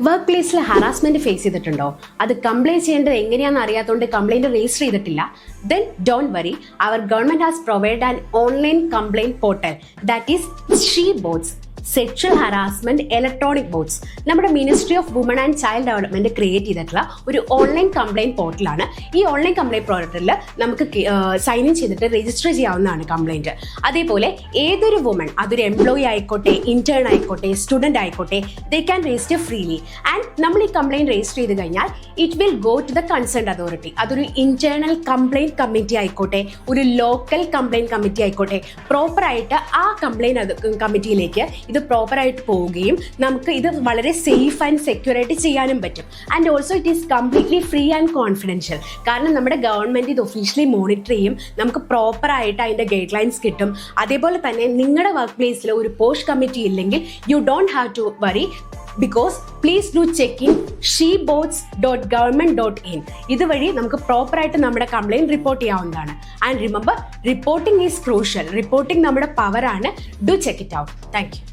Work പ്ലേസിൽ harassment face ചെയ്തിട്ടുണ്ടോ? അത് കംപ്ലൈന്റ് ചെയ്യേണ്ടത് എങ്ങനെയാണെന്ന് അറിയാത്തതുകൊണ്ട് കംപ്ലൈന്റ് രജിസ്റ്റർ ചെയ്തിട്ടില്ല? Then don't worry, our government has provided an online complaint portal that is SheBots, sexual harassment electronic bots. നമ്മുടെ ministry of women and child development create ചെയ്തിട്ടുള്ള ഒരു online complaint പോർട്ടലാണ്. ഈ online complaint പോർട്ടലിൽ നമുക്ക് sign in ചെയ്തിട്ട് register ചെയ്യാവുന്നതാണ് complaint. അതേപോലെ ഏതൊരു വുമൺ, അതൊരു എംപ്ലോയി ആയിക്കോട്ടെ, ഇന്റേൺ ആയിക്കോട്ടെ, സ്റ്റുഡന്റ് ആയിക്കോട്ടെ, they can register freely. And നമ്മൾ ഈ കംപ്ലൈന്റ് രജിസ്റ്റർ ചെയ്ത് കഴിഞ്ഞാൽ it will go to the concerned authority. അതൊരു ഇന്റേണൽ കംപ്ലൈന്റ് കമ്മിറ്റി ആയിക്കോട്ടെ, ഒരു ലോക്കൽ കംപ്ലൈന്റ് കമ്മിറ്റി ആയിക്കോട്ടെ, പ്രോപ്പറായിട്ട് ആ കംപ്ലൈന്റ് കമ്മിറ്റിയിലേക്ക് ഇത് പ്രോപ്പറായിട്ട് പോവുകയും നമുക്ക് ഇത് വളരെ സേഫ് ആൻഡ് സെക്യൂർ ആയിട്ട് ചെയ്യാനും പറ്റും. And also it is completely free and confidential. കാരണം നമ്മുടെ ഗവൺമെന്റ് ഇത് ഒഫീഷ്യലി മോണിറ്റർ ചെയ്യും, നമുക്ക് പ്രോപ്പറായിട്ട് അതിൻ്റെ ഗൈഡ് ലൈൻസ് കിട്ടും. അതേപോലെ തന്നെ നിങ്ങളുടെ വർക്ക് പ്ലേസിൽ ഒരു പോസ്റ്റ് കമ്മിറ്റി ഇല്ലെങ്കിൽ you don't have to worry, because please do check in shebots.government.in. ഇതുവഴി നമുക്ക് പ്രോപ്പറായിട്ട് നമ്മുടെ കംപ്ലൈന്റ് റിപ്പോർട്ട് ചെയ്യാവുന്നതാണ്. And remember, reporting is crucial. Reporting നമ്മുടെ പവറാണ്. Do check it out. Thank you.